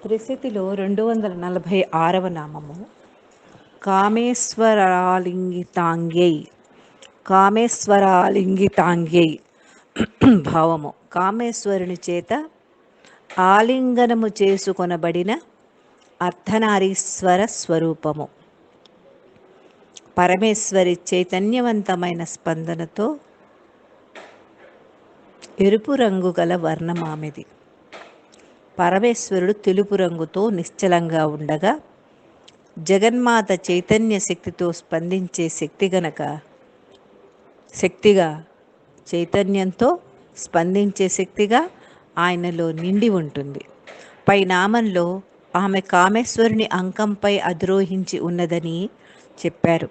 త్రిశతిలో 246వ నామము కామేశ్వరాలింగితాంగ్యై. కామేశ్వరాలింగితాంగ్యై భావము కామేశ్వరుని చేత ఆలింగనము చేసుకొనబడిన అర్ధనారీశ్వర స్వరూపము. పరమేశ్వరి చైతన్యవంతమైన స్పందనతో ఎరుపు రంగు గల వర్ణమామెది. పరమేశ్వరుడు తెలుపు రంగుతో నిశ్చలంగా ఉండగా, జగన్మాత చైతన్య శక్తితో స్పందించే శక్తిగా చైతన్యంతో స్పందించే శక్తిగా ఆయనలో నిండి ఉంటుంది. పై నామంలో ఆమె కామేశ్వరుని అంకంపై అధిరోహించి ఉన్నదని చెప్పారు.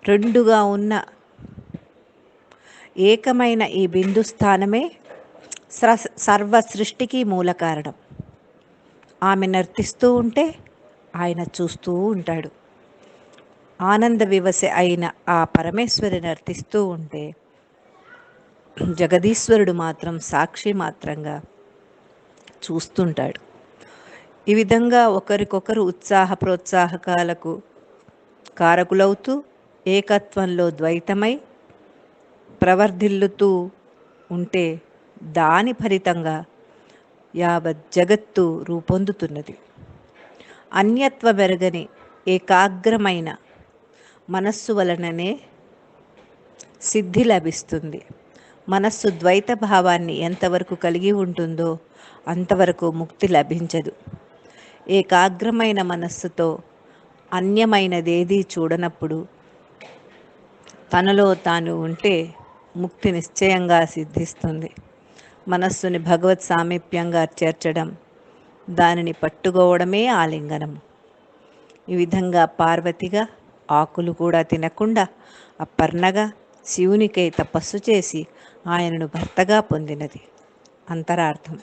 రెండుగా ఉన్న ఏకమైన ఈ బిందు స్థానమే సర్వ సృష్టికి మూల కారణం. ఆమె నర్తిస్తూ ఉంటే ఆయన చూస్తూ ఉంటాడు. ఆనంద వివశ అయిన ఆ పరమేశ్వరి నర్తిస్తూ ఉంటే జగదీశ్వరుడు మాత్రం సాక్షి మాత్రంగా చూస్తుంటాడు. ఈ విధంగా ఒకరికొకరు ఉత్సాహ ప్రోత్సాహకాలకు కారకులవుతూ ఏకత్వంలో ద్వైతమై ప్రవర్ధిల్లుతూ ఉంటే దాని ఫలితంగా యావత్ జగత్తు రూపొందుతున్నది. అన్యత్వ మెరుగని ఏకాగ్రమైన మనస్సు వలననే సిద్ధి లభిస్తుంది. మనస్సు ద్వైత భావాన్ని ఎంతవరకు కలిగి ఉంటుందో అంతవరకు ముక్తి లభించదు. ఏకాగ్రమైన మనస్సుతో అన్యమైనదేదీ చూడనప్పుడు తనలో తాను ఉంటే ముక్తి నిశ్చయంగా సిద్ధిస్తుంది. మనస్సుని భగవత్ సామీప్యంగా చేర్చడం, దానిని పట్టుకోవడమే ఆలింగనము. ఈ విధంగా పార్వతిగా ఆకులు కూడా తినకుండా అపర్ణగా శివునికై తపస్సు చేసి ఆయనను భర్తగా పొందినది అంతరార్థం.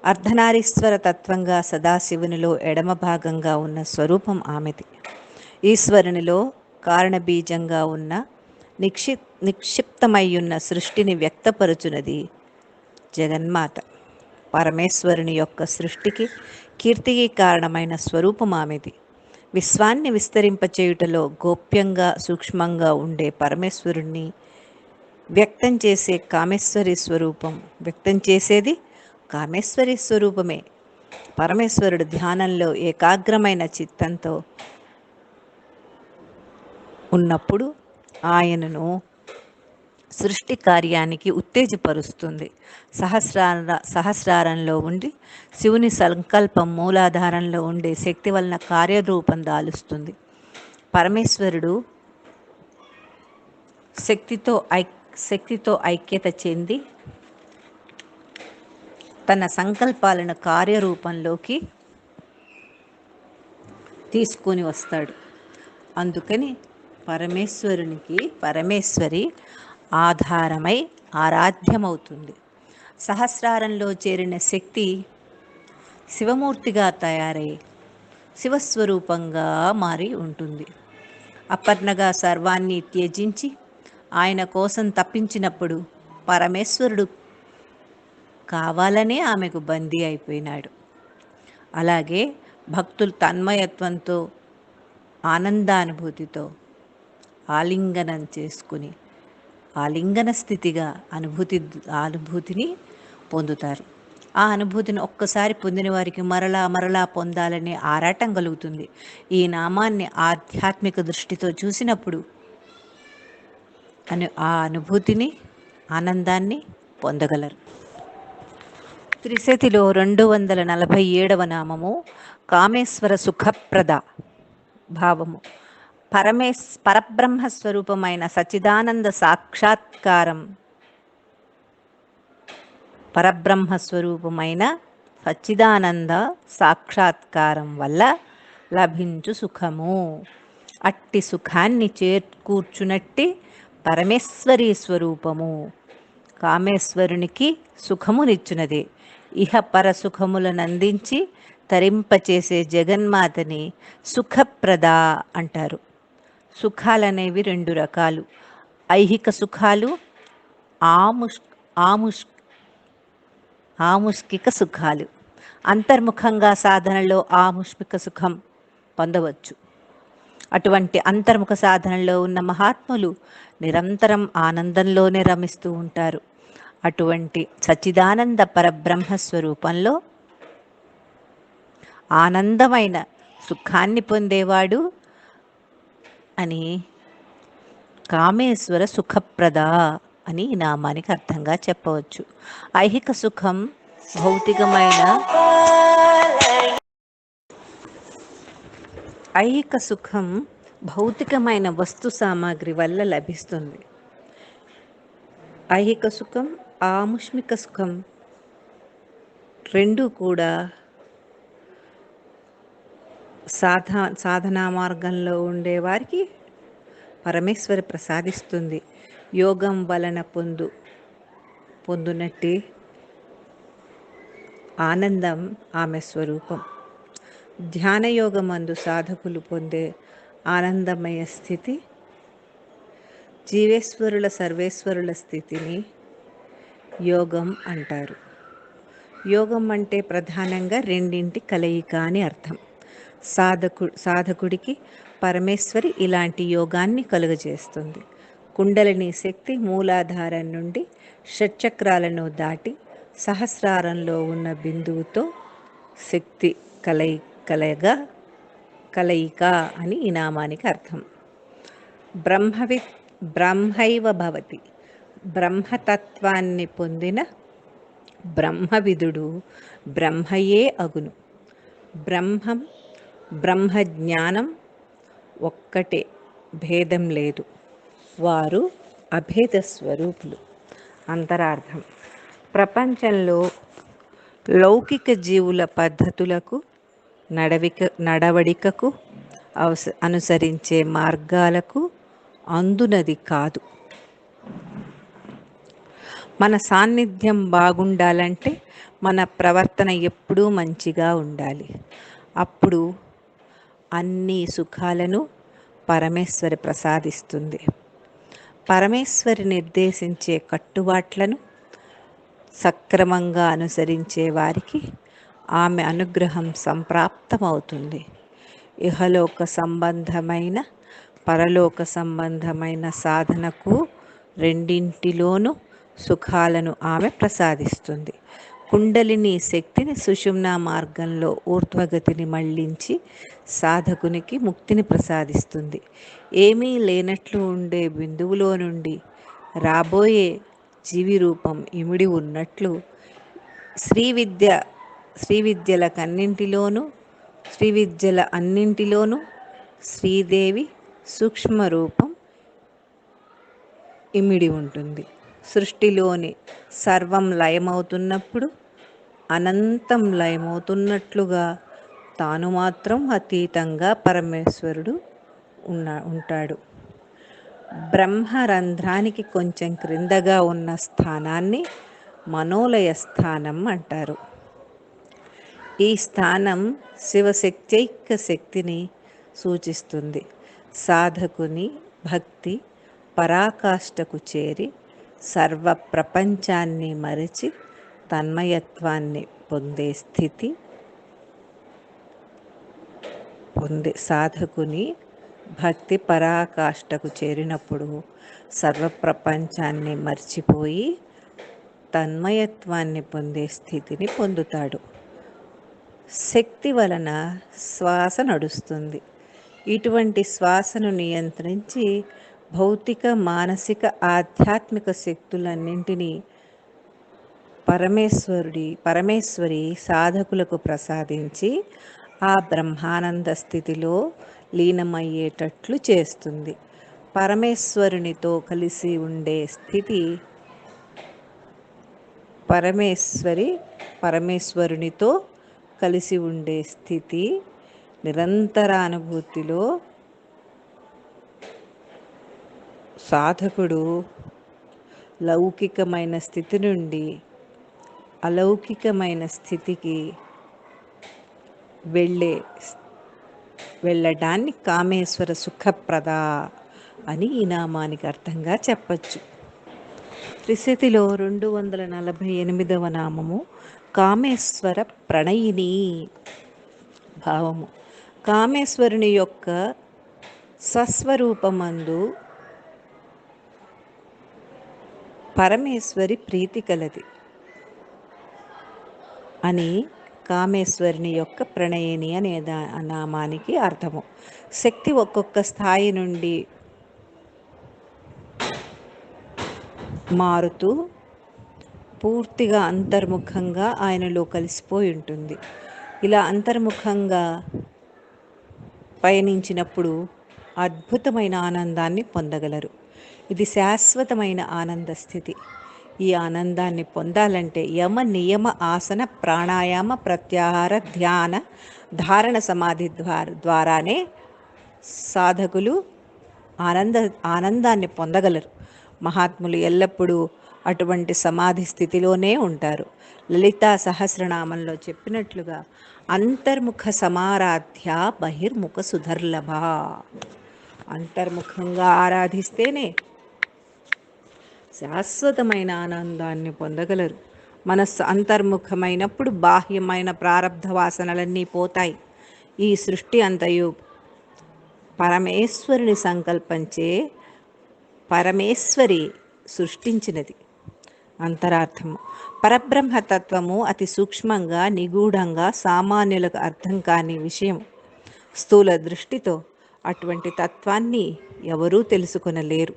అర్ధనారీశ్వర తత్వంగా సదాశివునిలో ఎడమ భాగంగా ఉన్న స్వరూపం ఆమెది. ఈశ్వరునిలో కారణబీజంగా ఉన్న నిక్షిప్తమయ్యున్న సృష్టిని వ్యక్తపరుచున్నది జగన్మాత. పరమేశ్వరుని యొక్క సృష్టికి కీర్తికి కారణమైన స్వరూపం ఆమెది. విశ్వాన్ని విస్తరింపచేయుటలో గోప్యంగా సూక్ష్మంగా ఉండే పరమేశ్వరుణ్ణి వ్యక్తం చేసే కామేశ్వరి స్వరూపం వ్యక్తం చేసేది కామేశ్వరి స్వరూపమే. పరమేశ్వరుడు ధ్యానంలో ఏకాగ్రమైన చిత్తంతో ఉన్నప్పుడు ఆయనను సృష్టి కార్యానికి ఉత్తేజపరుస్తుంది. సహస్రారంలో ఉండి శివుని సంకల్పం మూలాధారంలో ఉండే శక్తి వలన కార్యరూపం దాలుస్తుంది. పరమేశ్వరుడు శక్తితో ఐక్యత చెంది తన సంకల్పాలను కార్యరూపంలోకి తీసుకొని వస్తాడు. అందుకని పరమేశ్వరి ఆధారమై ఆరాధ్యమవుతుంది. సహస్రారంలో చేరిన శక్తి శివమూర్తిగా తయారై శివస్వరూపంగా మారి ఉంటుంది. అపర్ణగా సర్వాన్ని త్యజించి ఆయన కోసం తప్పించినప్పుడు పరమేశ్వరుడు కావాలనే ఆమెకు బందీ అయిపోయినాడు. అలాగే భక్తులు తన్మయత్వంతో ఆనందానుభూతితో ఆలింగనం చేసుకుని ఆలింగన స్థితిగా అనుభూతిని పొందుతారు. ఆ అనుభూతిని ఒక్కసారి పొందిన వారికి మరలా పొందాలనే ఆరాటం కలుగుతుంది. ఈ నామాన్ని ఆధ్యాత్మిక దృష్టితో చూసినప్పుడు ఆ అనుభూతిని ఆనందాన్ని పొందగలరు. త్రిశతిలో 247వ నామము కామేశ్వర సుఖప్రద భావము. పరబ్రహ్మస్వరూపమైన సచ్చిదానంద సాక్షాత్కారం వల్ల లభించు సుఖము. అట్టి సుఖాన్ని చేకూర్చునట్టి పరమేశ్వరీ స్వరూపము కామేశ్వరునికి సుఖమునిచ్చునదే. ఇహ పర సుఖములనందించి తరింపచేసే జగన్మాతని సుఖప్రద అంటారు. సుఖాలనేవి రెండు రకాలు. ఐహిక సుఖాలు, ఆముష్కిక సుఖాలు. అంతర్ముఖంగా సాధనలో ఆముష్మిక సుఖం పొందవచ్చు. అటువంటి అంతర్ముఖ సాధనలో ఉన్న మహాత్ములు నిరంతరం ఆనందంలోనే రమిస్తూ ఉంటారు. అటువంటి సచ్చిదానంద పరబ్రహ్మ స్వరూపంలో ఆనందమైన సుఖాన్ని పొందేవాడు అని కామేశ్వర సుఖప్రద అని ఈ నామానికి అర్థంగా చెప్పవచ్చు. ఐహిక సుఖం భౌతికమైన వస్తు సామాగ్రి వల్ల లభిస్తుంది. ఐహిక సుఖం, ఆముష్మిక సుఖం రెండూ కూడా సాధనా మార్గంలో ఉండేవారికి పరమేశ్వరి ప్రసాదిస్తుంది. యోగం వలన పొందునట్టి ఆనందం ఆమె స్వరూపం. ధ్యానయోగమందు సాధకులు పొందే ఆనందమయ స్థితి జీవేశ్వరుల సర్వేశ్వరుల స్థితిని యోగం అంటారు. యోగం అంటే ప్రధానంగా రెండింటి కలయిక అని అర్థం. సాధకుడికి పరమేశ్వరి ఇలాంటి యోగాన్ని కలుగజేస్తుంది. కుండలిని శక్తి మూలాధారం నుండి షట్చక్రాలను దాటి సహస్రారంలో ఉన్న బిందువుతో శక్తి కలయిక అని ఈ నామానికి అర్థం. బ్రహ్మైవ భవతి. బ్రహ్మతత్వాన్ని పొందిన బ్రహ్మవిదుడు బ్రహ్మయే అగును. బ్రహ్మజ్ఞానం ఒక్కటే, భేదం లేదు. వారు అభేద స్వరూపులు. అంతరార్థం: ప్రపంచంలో లౌకిక జీవుల పద్ధతులకు, నడవడికకు, అనుసరించే మార్గాలకు అందునది కాదు. మన సాన్నిధ్యం బాగుండాలంటే మన ప్రవర్తన ఎప్పుడూ మంచిగా ఉండాలి. అప్పుడు అన్ని సుఖాలను పరమేశ్వరి ప్రసాదిస్తుంది. పరమేశ్వరి నిర్దేశించే కట్టుబాట్లను సక్రమంగా అనుసరించే వారికి ఆమె అనుగ్రహం సంప్రాప్తమవుతుంది. ఇహలోక సంబంధమైన, పరలోక సంబంధమైన సాధనకు రెండింటిలోనూ సుఖాలను ఆమె ప్రసాదిస్తుంది. కుండలిని శక్తిని సుషుమ్నా మార్గంలో ఊర్ధ్వగతిని మళ్లించి సాధకునికి ముక్తిని ప్రసాదిస్తుంది. ఏమీ లేనట్లు ఉండే బిందువులో నుండి రాబోయే జీవి రూపం ఇమిడి ఉన్నట్లు శ్రీ విద్యల అన్నింటిలోనూ శ్రీదేవి సూక్ష్మ రూపం ఇమిడి ఉంటుంది. సృష్టిలోని సర్వం లయమవుతున్నప్పుడు అనంతం లయమవుతున్నట్లుగా తాను మాత్రం అతీతంగా పరమేశ్వరుడు ఉంటాడు. బ్రహ్మరంధ్రానికి కొంచెం క్రిందగా ఉన్న స్థానాన్ని మనోలయ స్థానం అంటారు. ఈ స్థానం శివశక్త్యైక శక్తిని సూచిస్తుంది. సాధకుని భక్తి పరాకాష్ఠకు చేరి సర్వ ప్రపంచాన్ని మరచి తన్మయత్వాన్ని సాధకుని భక్తి పరాకాష్ఠకు చేరినప్పుడు సర్వప్రపంచాన్ని మర్చిపోయి తన్మయత్వాన్ని పొందే స్థితిని పొందుతాడు. శక్తి వలన శ్వాస నడుస్తుంది. ఇటువంటి శ్వాసను నియంత్రించి భౌతిక, మానసిక, ఆధ్యాత్మిక శక్తులన్నింటినీ పరమేశ్వరి సాధకులకు ప్రసాదించి ఆ బ్రహ్మానంద స్థితిలో లీనమయ్యేటట్లు చేస్తుంది. పరమేశ్వరునితో కలిసి ఉండే స్థితి పరమేశ్వరునితో కలిసి ఉండే స్థితి నిరంతరానుభూతిలో సాధకుడు లౌకికమైన స్థితి నుండి అలౌకికమైన స్థితికి వెళ్ళడాన్ని కామేశ్వర సుఖప్రద అని ఈ నామానికి అర్థంగా చెప్పచ్చు. త్రిశతిలో 248వ నామము కామేశ్వర ప్రణయిని భావము. కామేశ్వరుని యొక్క స్వస్వరూపమందు పరమేశ్వరి ప్రీతి కలది అని కామేశ్వరుని యొక్క ప్రణయిని అనే నామానికి అర్థము. శక్తి ఒక్కొక్క స్థాయి నుండి మారుతూ పూర్తిగా అంతర్ముఖంగా ఆయనలో కలిసిపోయి ఉంటుంది. ఇలా అంతర్ముఖంగా పయనించినప్పుడు అద్భుతమైన ఆనందాన్ని పొందగలరు. ఇది శాశ్వతమైన ఆనంద స్థితి. ఈ ఆనందాన్ని పొందాలంటే యమ నియమ ఆసన ప్రాణాయామ ప్రత్యాహార ధ్యాన ధారణ సమాధి ద్వారానే సాధకులు ఆనందాన్ని పొందగలరు. మహాత్ములు ఎల్లప్పుడూ అటువంటి సమాధి స్థితిలోనే ఉంటారు. లలితా సహస్రనామంలో చెప్పినట్లుగా అంతర్ముఖ సమారాధ్య బహిర్ముఖ సుధర్లభ. అంతర్ముఖంగా ఆరాధిస్తేనే శాశ్వతమైన ఆనందాన్ని పొందగలరు. మనస్సు అంతర్ముఖమైనప్పుడు బాహ్యమైన ప్రారబ్ధ వాసనలన్నీ పోతాయి. ఈ సృష్టి అంతయు పరమేశ్వరుని సంకల్పంచే పరమేశ్వరి సృష్టించినది. అంతరార్థము: పరబ్రహ్మతత్వము అతి సూక్ష్మంగా, నిగూఢంగా, సామాన్యులకు అర్థం కాని విషయం. స్థూల దృష్టితో అటువంటి తత్వాన్ని ఎవరూ తెలుసుకొనలేరు.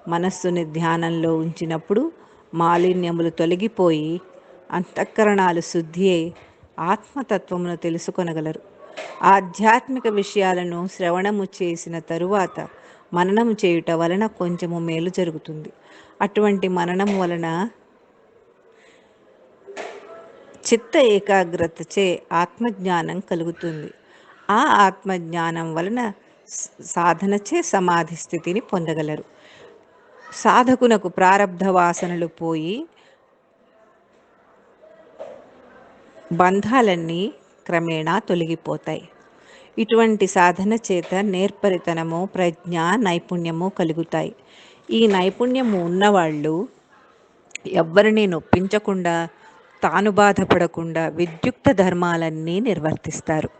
మనస్సుని ధ్యానంలో ఉంచినప్పుడు మాలిన్యములు తొలగిపోయి అంతఃకరణాలు శుద్ధి అయి ఆత్మతత్వమును తెలుసుకొనగలరు. ఆధ్యాత్మిక విషయాలను శ్రవణము చేసిన తరువాత మననము చేయుట వలన కొంచెము మేలు జరుగుతుంది. అటువంటి మననం వలన చిత్త ఏకాగ్రతచే ఆత్మజ్ఞానం కలుగుతుంది. ఆ ఆత్మజ్ఞానం వలన సాధనచే సమాధి స్థితిని పొందగలరు. సాధకునకు ప్రారబ్ధ వాసనలు పోయి బంధాలన్నీ క్రమేణా తొలగిపోతాయి. ఇటువంటి సాధన చేత నేర్పరితనము, ప్రజ్ఞ, నైపుణ్యము కలుగుతాయి. ఈ నైపుణ్యము ఉన్నవాళ్ళు ఎవ్వరినీ నొప్పించకుండా, తాను బాధపడకుండా విద్యుక్త ధర్మాలన్నీ నిర్వర్తిస్తారు.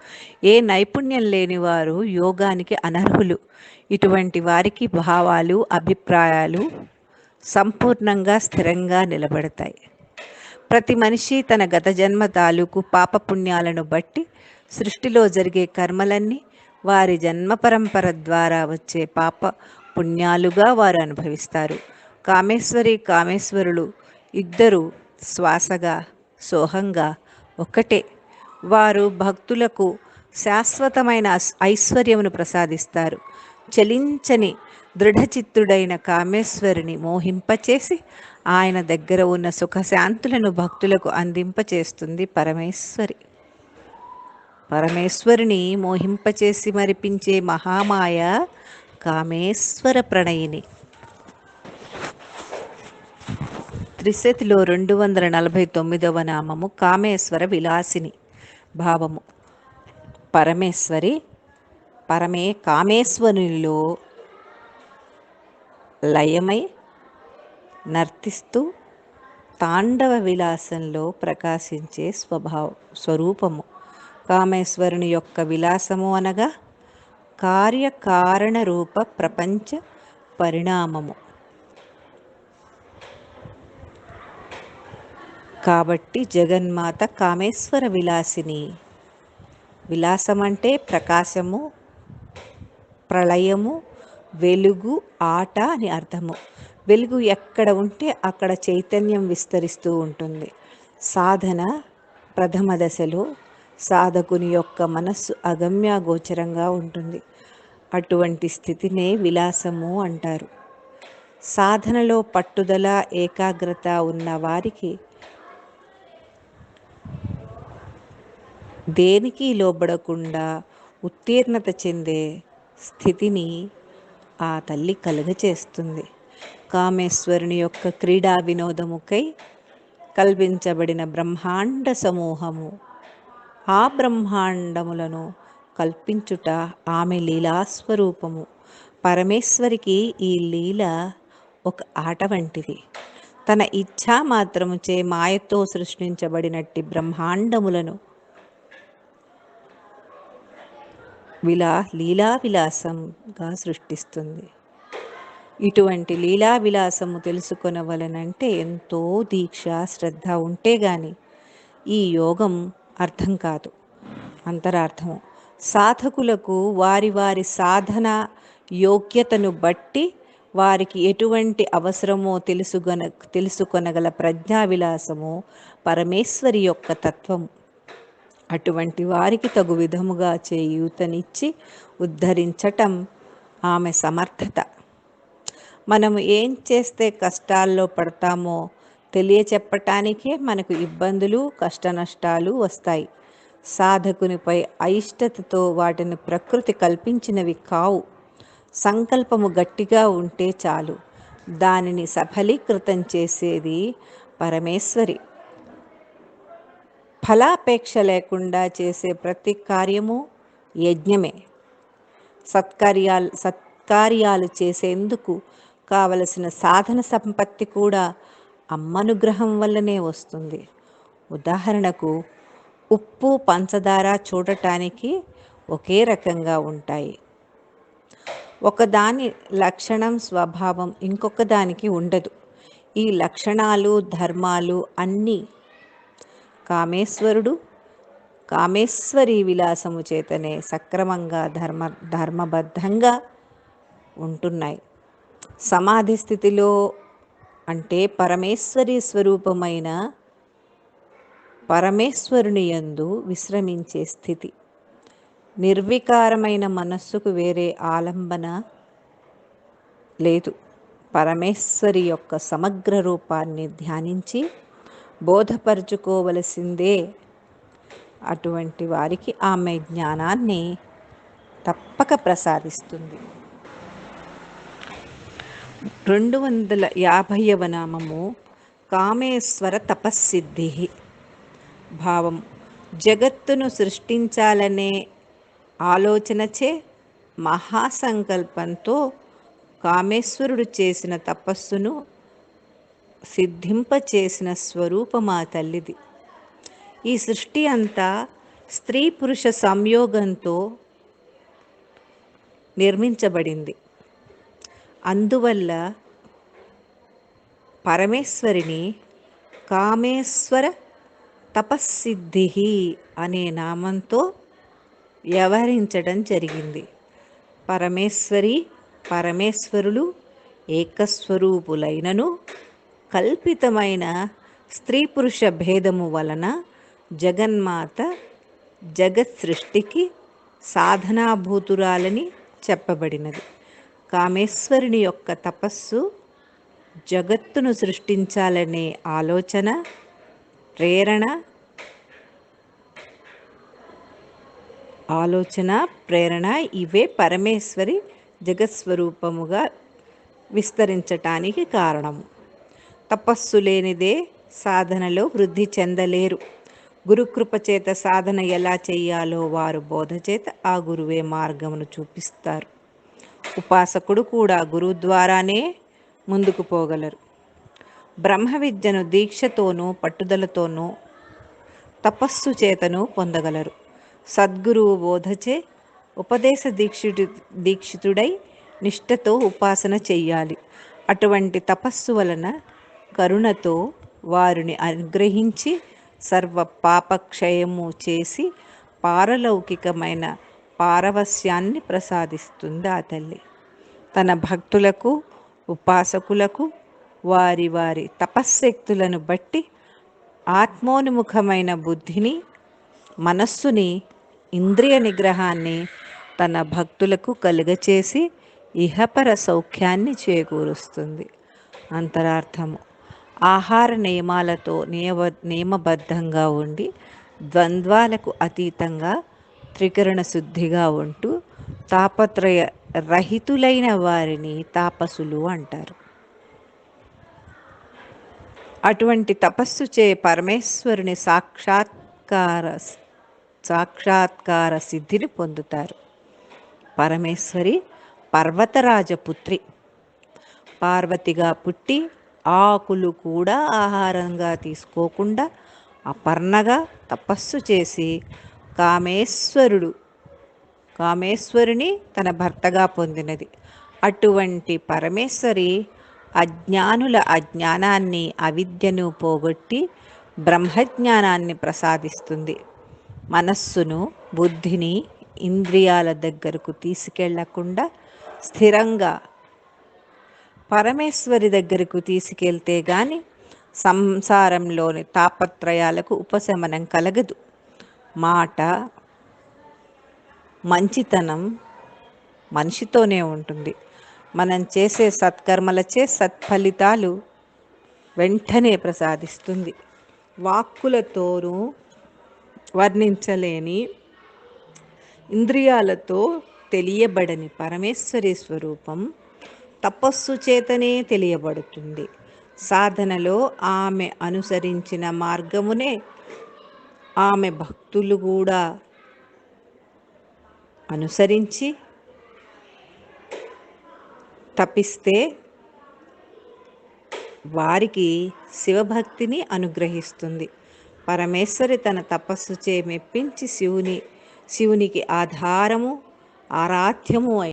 ఏ నైపుణ్యం లేని వారు యోగానికి అనర్హులు. ఇటువంటి వారికి భావాలు, అభిప్రాయాలు సంపూర్ణంగా స్థిరంగా నిలబడతాయి. ప్రతి మనిషి తన గత జన్మ తాలూకు పాపపుణ్యాలను బట్టి సృష్టిలో జరిగే కర్మలన్నీ వారి జన్మ పరంపర ద్వారా వచ్చే పాప పుణ్యాలుగా వారు అనుభవిస్తారు. కామేశ్వరి, కామేశ్వరులు ఇద్దరు శ్వాసగా, సోహంగా ఒక్కటే. వారు భక్తులకు శాశ్వతమైన ఐశ్వర్యమును ప్రసాదిస్తారు. చలించని దృఢచిత్తుడైన కామేశ్వరుని మోహింపచేసి ఆయన దగ్గర ఉన్న సుఖశాంతులను భక్తులకు అందింపచేస్తుంది పరమేశ్వరి. పరమేశ్వరిని మోహింపచేసి మరిపించే మహామాయ కామేశ్వర ప్రణయిని. త్రిశతిలో 249వ నామము కామేశ్వర విలాసిని భావము. పరమేశ్వరి కామేశ్వరునిలో లయమై నర్తిస్తూ తాండవ విలాసంలో ప్రకాశించే స్వరూపము. కామేశ్వరుని యొక్క విలాసము అనగా కార్యకారణ రూప ప్రపంచ పరిణామము. కాబట్టి జగన్మాత కామేశ్వర విలాసిని. విలాసం అంటే ప్రకాశము, ప్రళయము, వెలుగు, ఆట అని అర్థము. వెలుగు ఎక్కడ ఉంటే అక్కడ చైతన్యం విస్తరిస్తూ ఉంటుంది. సాధన ప్రథమ దశలో సాధకుని యొక్క మనస్సు అగమ్యాగోచరంగా ఉంటుంది. అటువంటి స్థితినే విలాసము అంటారు. సాధనలో పట్టుదల, ఏకాగ్రత ఉన్న వారికి దేనికి లోబడకుండా ఉత్తీర్ణత చెందే స్థితిని ఆ తల్లి కలుగచేస్తుంది. కామేశ్వరుని యొక్క క్రీడా వినోదముకై కల్పించబడిన బ్రహ్మాండ సమూహము, ఆ బ్రహ్మాండములను కల్పించుట ఆమె లీలాస్వరూపము. పరమేశ్వరికి ఈ లీల ఒక ఆట వంటిది. తన ఇచ్ఛా మాత్రముచే మాయతో సృష్టించబడినట్టి బ్రహ్మాండములను లీలా విలాసంగా సృష్టిస్తుంది. ఇటువంటి లీలా విలాసము తెలుసుకొనవలనంటే ఎంతో దీక్ష, శ్రద్ధ ఉంటే గాని ఈ యోగం అర్థం కాదు. అంతరార్థము, సాధకులకు వారి వారి సాధన యోగ్యతను బట్టి వారికి ఎటువంటి అవసరమో తెలుసుకొనగల ప్రజ్ఞా విలాసము పరమేశ్వరి యొక్క తత్వము. అటువంటి వారికి తగు విధముగా చేయూతనిచ్చి ఉద్ధరించటం ఆమె సమర్థత. మనము ఏం చేస్తే కష్టాల్లో పడతామో తెలియచెప్పటానికే మనకు ఇబ్బందులు, కష్టనష్టాలు వస్తాయి. సాధకునిపై అయిష్టతతో వాటిని ప్రకృతి కల్పించినవి కావు. సంకల్పము గట్టిగా ఉంటే చాలు, దానిని సఫలీకృతం చేసేది పరమేశ్వరి. ఫలాపేక్ష లేకుండా చేసే ప్రతి కార్యము యజ్ఞమే. సత్కార్యాలు చేసేందుకు కావలసిన సాధన సంపత్తి కూడా అమ్మనుగ్రహం వల్లనే వస్తుంది. ఉదాహరణకు, ఉప్పు, పంచదార చూడటానికి ఒకే రకంగా ఉంటాయి. ఒకదాని లక్షణం, స్వభావం ఇంకొక దానికి ఉండదు. ఈ లక్షణాలు, ధర్మాలు అన్నీ కామేశ్వరి విలాసము చేతనే సక్రమంగా ధర్మబద్ధంగా ఉంటున్నాయి. సమాధి స్థితిలో అంటే పరమేశ్వరి స్వరూపమైన పరమేశ్వరుని యందు విశ్రమించే స్థితి. నిర్వికారమైన మనస్సుకు వేరే ఆలంబన లేదు. పరమేశ్వరి యొక్క సమగ్ర రూపాన్ని ధ్యానించి బోధపరుచుకోవలసిందే. అటువంటి వారికి ఆమె జ్ఞానాన్ని తప్పక ప్రసాదిస్తుంది. 250వ నామము కామేశ్వర తపస్సిద్ధి. భావం, జగత్తును సృష్టించాలనే ఆలోచనచే మహాసంకల్పంతో కామేశ్వరుడు చేసిన తపస్సును సిద్ధింపచేసిన స్వరూపమా తల్లిది. ఈ సృష్టి అంతా స్త్రీ పురుష సంయోగంతో నిర్మించబడింది. అందువల్ల పరమేశ్వరిని కామేశ్వర తపస్సిద్ధి అనే నామంతో వ్యవహరించడం జరిగింది. పరమేశ్వరులు ఏకస్వరూపులైనను కల్పితమైన స్త్రీ పురుష భేదము వలన జగన్మాత జగత్ సృష్టికి సాధనాభూతురాలని చెప్పబడినది. కామేశ్వరుని యొక్క తపస్సు జగత్తును సృష్టించాలనే ప్రేరణ ఇవే పరమేశ్వరి జగత్స్వరూపముగా విస్తరించటానికి కారణము. తపస్సు లేనిదే సాధనలో వృద్ధి చెందలేరు. గురుకృప చేత సాధన ఎలా చెయ్యాలో వారు బోధ చేత ఆ గురువే మార్గమును చూపిస్తారు. ఉపాసకుడు కూడా గురువు ద్వారానే ముందుకు పోగలరు. బ్రహ్మ విద్యను దీక్షతోనూ పట్టుదలతోనూ తపస్సు చేతను పొందగలరు. సద్గురువు బోధచే ఉపదేశ దీక్షితుడై నిష్ఠతో ఉపాసన చెయ్యాలి. అటువంటి తపస్సు వలన కరుణతో వారిని అనుగ్రహించి సర్వ పాపక్షయము చేసి పారలౌకికమైన పారవస్యాన్ని ప్రసాదిస్తుంది ఆ తల్లి. తన భక్తులకు, ఉపాసకులకు వారి వారి తపశ్శక్తులను బట్టి ఆత్మోన్ముఖమైన బుద్ధిని, మనస్సుని, ఇంద్రియ నిగ్రహాన్ని తన భక్తులకు కలుగచేసి ఇహపర సౌఖ్యాన్ని చేకూరుస్తుంది. అంతరార్థము, ఆహార నియమాలతో నియమబద్ధంగా ఉండి ద్వంద్వాలకు అతీతంగా త్రికరణ శుద్ధిగా ఉంటూ తాపత్రయ రహితులైన వారిని తాపసులు అంటారు. అటువంటి తపస్సు చే పరమేశ్వరుని సాక్షాత్కార సిద్ధిని పొందుతారు. పరమేశ్వరి పర్వతరాజపుత్రి. పార్వతిగా పుట్టి ఆకులు కూడా ఆహారంగా తీసుకోకుండా అపర్ణగా తపస్సు చేసి కామేశ్వరుడు కామేశ్వరుని తన భర్తగా పొందినది. అటువంటి పరమేశ్వరి అజ్ఞానుల అజ్ఞానాన్ని అవిద్యను పోగొట్టి బ్రహ్మజ్ఞానాన్ని ప్రసాదిస్తుంది. మనస్సును బుద్ధిని ఇంద్రియాల దగ్గరకు తీసుకెళ్లకుండా స్థిరంగా పరమేశ్వరి దగ్గరకు తీసుకెళ్తే గాని సంసారంలోని తాపత్రయాలకు ఉపశమనం కలగదు. మాట మంచితనం మనిషితోనే ఉంటుంది. మనం చేసే సత్కర్మలచే సత్ఫలితాలు వెంటనే ప్రసాదిస్తుంది. వాక్కులతోనూ వర్ణించలేని ఇంద్రియాలతో తెలియబడని పరమేశ్వరి స్వరూపం తపస్సు చేతనే తెలియబడుతుంది. సాధనలో ఆమె అనుసరించిన మార్గమునే ఆమె భక్తులు కూడా అనుసరించి తపిస్తే వారికి శివభక్తిని అనుగ్రహిస్తుంది. పరమేశ్వరి తన తపస్సుచే మెప్పించి శివునికి ఆధారము ఆరాధ్యము